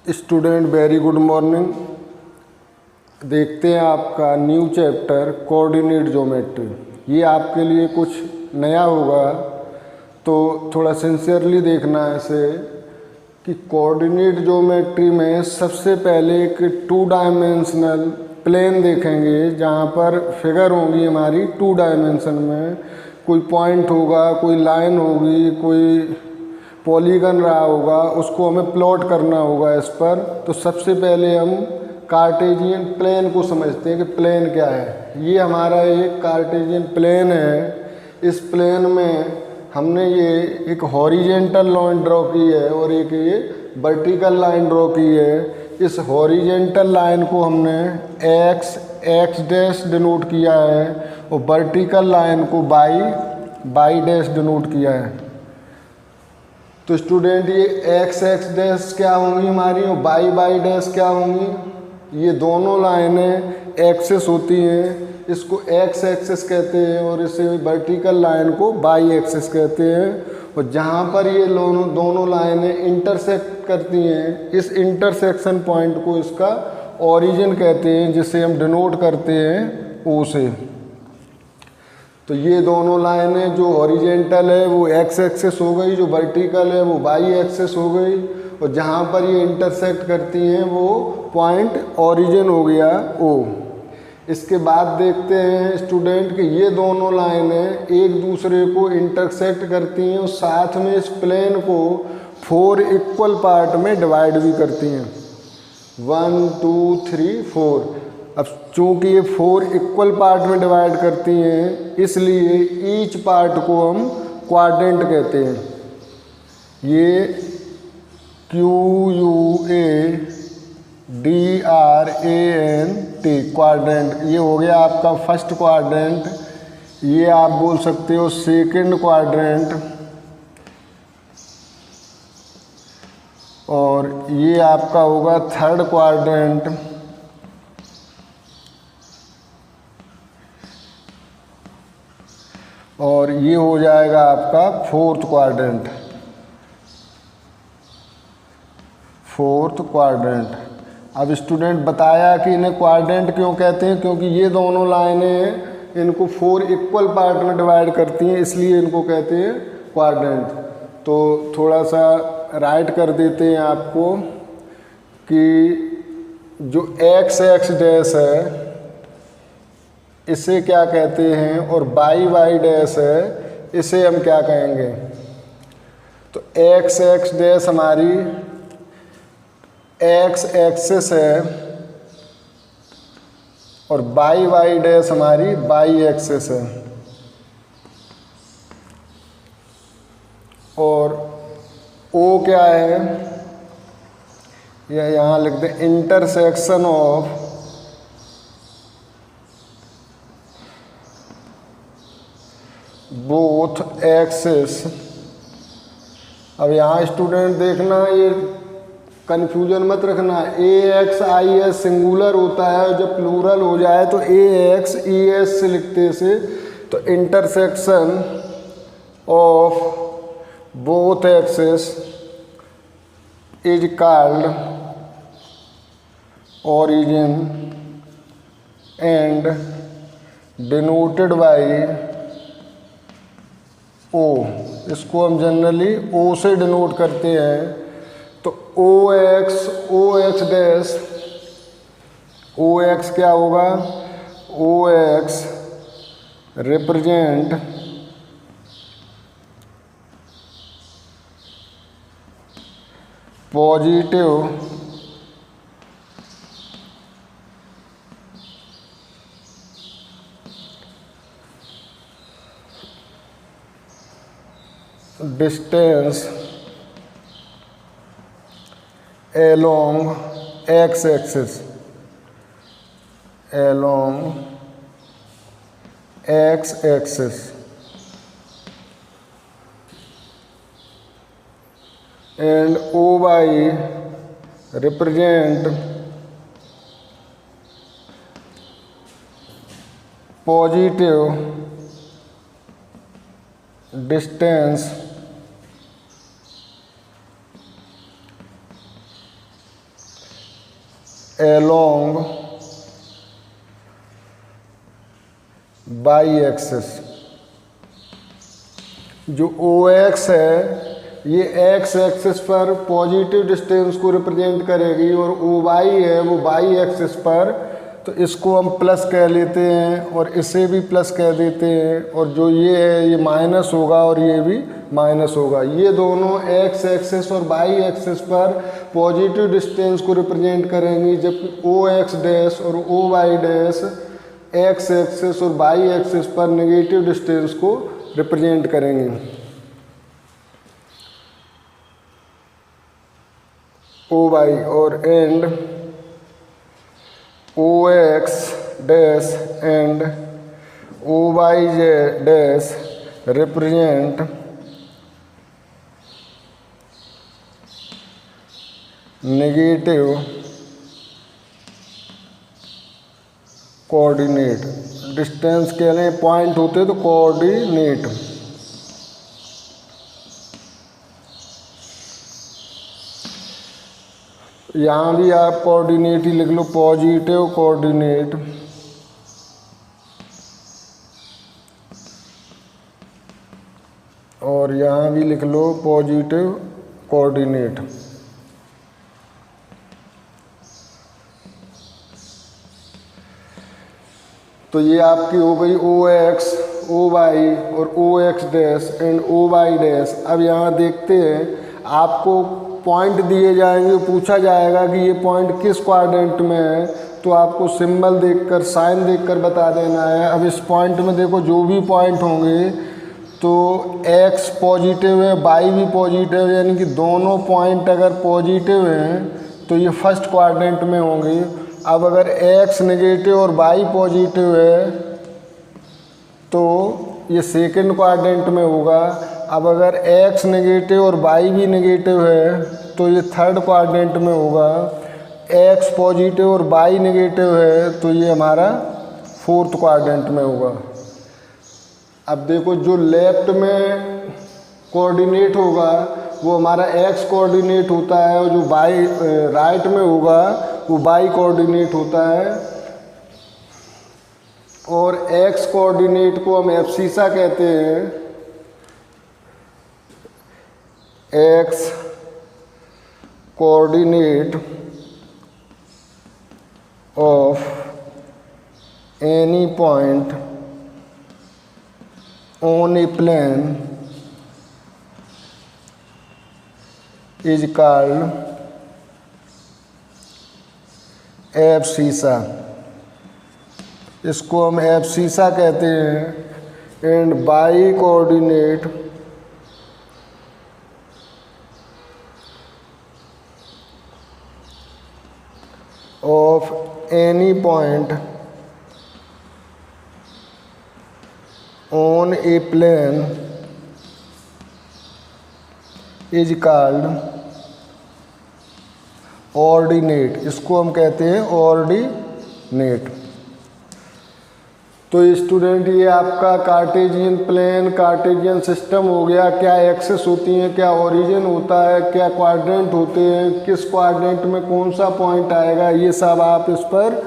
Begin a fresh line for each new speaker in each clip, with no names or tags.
Student very good morning. देखते हैं आपका न्यू चैप्टर कोऑर्डिनेट ज्योमेट्री। ये आपके लिए कुछ नया होगा तो थोड़ा सिंसियरली देखना है इसे कि कोऑर्डिनेट ज्योमेट्री में सबसे पहले एक 2 डायमेंशनल प्लेन देखेंगे जहाँ पर फिगर होंगी हमारी 2 डायमेंशन में, कोई पॉइंट होगा, कोई लाइन होगी, कोई पॉलीगन रहा होगा, उसको हमें प्लॉट करना होगा इस पर। तो सबसे पहले हम कार्टेशियन प्लेन को समझते हैं कि प्लेन क्या है। ये हमारा एक कार्टेशियन प्लेन है। इस प्लेन में हमने ये एक हॉरिजेंटल लाइन ड्रॉ की है और एक ये वर्टिकल लाइन ड्रॉ की है। इस हॉरिजेंटल लाइन को हमने एक्स डैश डिनोट किया है और वर्टिकल लाइन को बाई डैश डिनोट किया है। तो स्टूडेंट ये एक्स डैश क्या होंगी हमारी और बाई डैश क्या होंगी। ये दोनों लाइनें एक्सिस होती हैं, इसको एक्स एक्सिस कहते हैं और इसे वर्टिकल लाइन को बाई एक्सिस कहते हैं। और जहाँ पर ये दोनों लाइनें इंटरसेक्ट करती हैं, इस इंटरसेक्शन पॉइंट को इसका ओरिजिन कहते हैं, जिसे हम डिनोट करते हैं ओ से। तो ये दोनों लाइनें जो हॉरिजेंटल है वो एक्स एक्सिस हो गई, जो वर्टिकल है वो बाई एक्सिस हो गई, और जहाँ पर ये इंटरसेक्ट करती हैं वो पॉइंट ओरिजिन हो गया ओ। इसके बाद देखते हैं स्टूडेंट कि ये दोनों लाइनें एक दूसरे को इंटरसेक्ट करती हैं और साथ में इस प्लेन को 4 इक्वल पार्ट में डिवाइड भी करती हैं, 1 2 3 4। अब चूँकि ये 4 इक्वल पार्ट में डिवाइड करती हैं, इसलिए ईच पार्ट को हम क्वाड्रेंट कहते हैं। ये QUADRANT क्वाड्रेंट, ये हो गया आपका फर्स्ट क्वाड्रेंट। ये आप बोल सकते हो सेकंड क्वाड्रेंट, और ये आपका होगा थर्ड क्वाड्रेंट, और ये हो जाएगा आपका फोर्थ क्वाड्रेंट। अब स्टूडेंट बताया कि इन्हें क्वाड्रेंट क्यों कहते हैं, क्योंकि ये दोनों लाइनें इनको 4 इक्वल पार्ट में डिवाइड करती हैं, इसलिए इनको कहते हैं क्वाड्रेंट। तो थोड़ा सा राइट कर देते हैं आपको कि जो एक्स डैश है इसे क्या कहते हैं और बाई डैश है इसे हम क्या कहेंगे। तो एक्स डैश हमारी एक्स एक्सिस है और बाई डैश हमारी बाई एक्सिस है, और ओ क्या है, यह यहाँ लिखते हैं इंटरसेक्शन ऑफ बोथ एक्सिस। अब यहाँ स्टूडेंट देखना, ये कन्फ्यूजन मत रखना। AXIS सिंगुलर होता है, जब प्लूरल हो जाए तो AXES से लिखते से। तो intersection of both axis is called origin and denoted by O. इसको हम जनरली ओ से डिनोट करते हैं। तो OX डैश, OX क्या होगा, OX represent positive distance along x axis, and OY represent positive distance along y axis. जो OX है ये X एक्सिस पर पॉजिटिव डिस्टेंस को रिप्रेजेंट करेगी और OY है वो Y एक्सिस पर, तो इसको हम प्लस कह लेते हैं और इसे भी प्लस कह देते हैं, और जो ये है ये माइनस होगा और ये भी माइनस होगा। ये दोनों X एक्सिस और Y एक्सिस पर पॉजिटिव डिस्टेंस को रिप्रेजेंट करेंगी, जबकि OX डैश और OY डैश X एक्सिस और Y एक्सिस पर नेगेटिव डिस्टेंस को रिप्रेजेंट करेंगे। OY और and OX dash and OY dash represent negative coordinate. Distance के लिए पॉइंट होते तो कोऑर्डिनेट। यहाँ भी आप कोऑर्डिनेट ही लिख लो, पॉजिटिव कोऑर्डिनेट और यहाँ भी लिख लो पॉजिटिव कोऑर्डिनेट। तो ये आपकी हो गई OX, OY और OX dash and OY dash. अब यहाँ देखते हैं, आपको पॉइंट दिए जाएंगे, पूछा जाएगा कि ये पॉइंट किस क्वाड्रेंट में है, तो आपको सिंबल देखकर, साइन देखकर बता देना है। अब इस पॉइंट में देखो जो भी पॉइंट होंगे तो X पॉजिटिव है, Y भी पॉजिटिव है, यानी कि दोनों पॉइंट अगर पॉजिटिव हैं तो ये फर्स्ट क्वाड्रेंट में होंगे। अब अगर X नेगेटिव और Y पॉजिटिव है तो ये सेकंड क्वाड्रेंट में होगा। अब अगर X नेगेटिव और Y भी नेगेटिव है तो ये थर्ड क्वाड्रेंट में होगा। X पॉजिटिव और Y नेगेटिव है तो ये हमारा फोर्थ क्वाड्रेंट में होगा। अब देखो जो लेफ्ट में कोऑर्डिनेट होगा वो हमारा X कोऑर्डिनेट होता है, और जो Y राइट में होगा वो Y कोऑर्डिनेट होता है। और X कोऑर्डिनेट को हम एब्सिसा कहते हैं। X coordinate of any point on a plane is called abscissa. इसको हम एब्सिसा कहते हैं। And Y coordinate of any point on a plane is called ordinate. इसको हम कहते हैं ऑर्डिनेट। तो स्टूडेंट ये आपका कार्टेशियन प्लेन, कार्टेशियन सिस्टम हो गया। क्या एक्सिस होती हैं, क्या ओरिजिन होता है, क्या क्वाड्रेंट होते हैं, किस क्वाड्रेंट में कौन सा पॉइंट आएगा, ये सब आप इस पर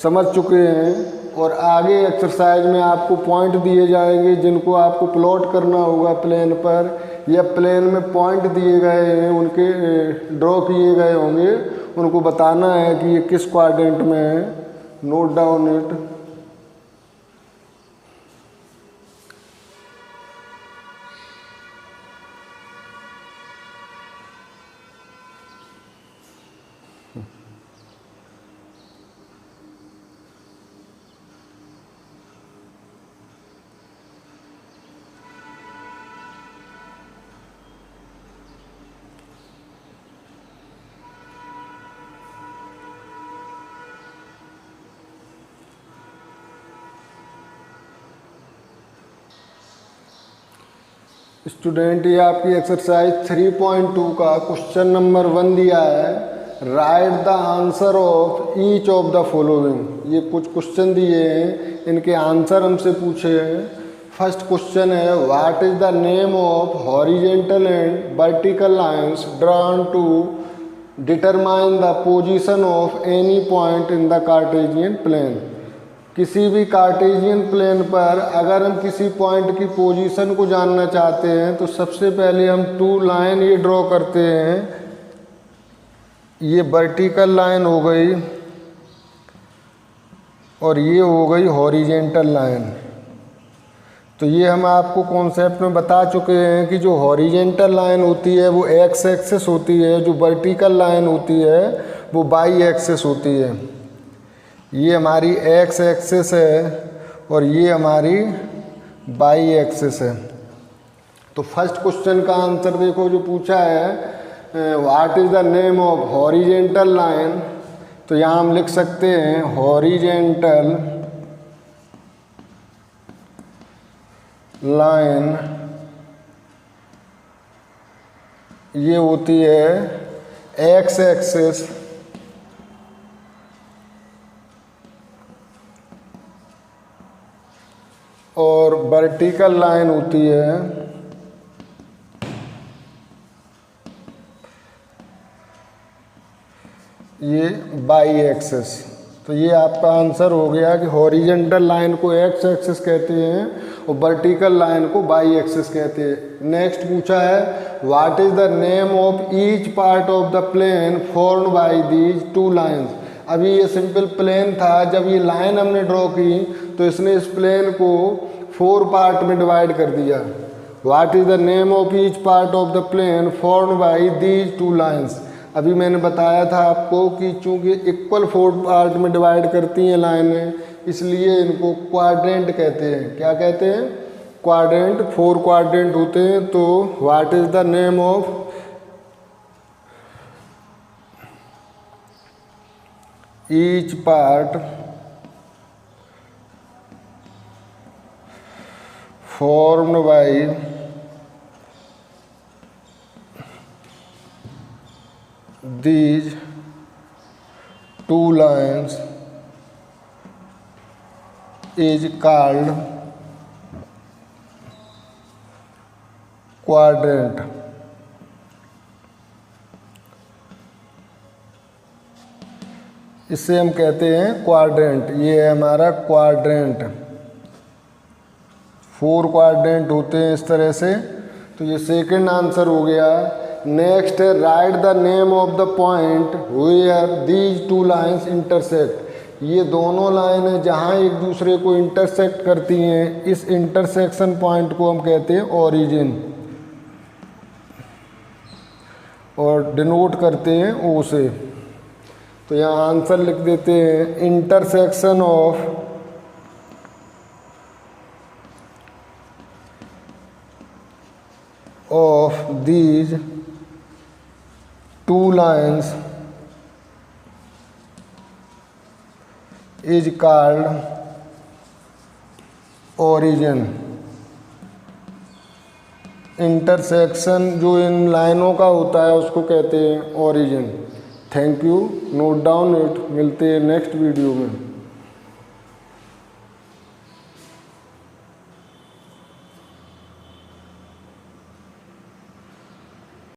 समझ चुके हैं। और आगे एक्सरसाइज में आपको पॉइंट दिए जाएंगे जिनको आपको प्लॉट करना होगा प्लेन पर, या प्लेन में पॉइंट दिए गए हैं उनके ड्रॉ किए गए होंगे, उनको बताना है कि ये किस क्वाड्रेंट में है। Note down it. स्टूडेंट ये आपकी एक्सरसाइज 3.2 का क्वेश्चन नंबर 1 दिया है। Write the answer of each of the following. ये कुछ क्वेश्चन दिए हैं, इनके आंसर हमसे पूछे हैं। फर्स्ट क्वेश्चन है, what is the name of horizontal and vertical lines drawn to determine the position of any point in the Cartesian plane. किसी भी कार्टेशियन प्लेन पर अगर हम किसी पॉइंट की पोजीशन को जानना चाहते हैं तो सबसे पहले हम टू लाइन ये ड्रॉ करते हैं। ये वर्टिकल लाइन हो गई और ये हो गई हॉरिजेंटल लाइन। तो ये हम आपको कॉन्सेप्ट में बता चुके हैं कि जो हॉरिजेंटल लाइन होती है वो एक्स एक्सिस होती है, जो वर्टिकल लाइन होती है वो वाई एक्सिस होती है। ये हमारी एक्स एक्सिस है और ये हमारी वाई एक्सिस है। तो फर्स्ट क्वेश्चन का आंसर देखो जो पूछा है, what is the name of horizontal line. तो यहाँ हम लिख सकते हैं हॉरिजेंटल लाइन ये होती है एक्स एक्सिस और वर्टिकल लाइन होती है ये बाई एक्सिस। तो ये आपका आंसर हो गया कि हॉरिजेंटल लाइन को एक्स एक्सिस कहते हैं और वर्टिकल लाइन को बाई एक्सिस कहते हैं। नेक्स्ट पूछा है what is the name of each part of the plane formed by these two lines. अभी ये सिंपल प्लेन था, जब ये लाइन हमने ड्रॉ की तो इसने इस प्लेन को 4 पार्ट में डिवाइड कर दिया। What is the name of each part of the plane formed by these two lines. अभी मैंने बताया था आपको कि चूंकि इक्वल 4 पार्ट में डिवाइड करती हैं लाइनें, इसलिए इनको क्वाड्रेंट कहते हैं। क्या कहते हैं? क्वाड्रेंट। 4 क्वाड्रेंट होते हैं। तो what is the name of each part formed by these two lines is called quadrant। इससे हम कहते हैं क्वाड्रेंट। ये है हमारा क्वाड्रेंट। 4 क्वाड्रेंट होते हैं इस तरह से। तो ये सेकंड आंसर हो गया। नेक्स्ट है write the name of the point where these two lines intersect. ये दोनों लाइनें जहाँ एक दूसरे को इंटरसेक्ट करती हैं, इस इंटरसेक्शन पॉइंट को हम कहते हैं ओरिजिन और डिनोट करते हैं ओ से। तो यहाँ आंसर लिख देते हैं intersection of these two lines is called origin। Intersection जो इन लाइनों का होता है उसको कहते हैं origin. Thank you, note down it. मिलते हैं नेक्स्ट वीडियो में।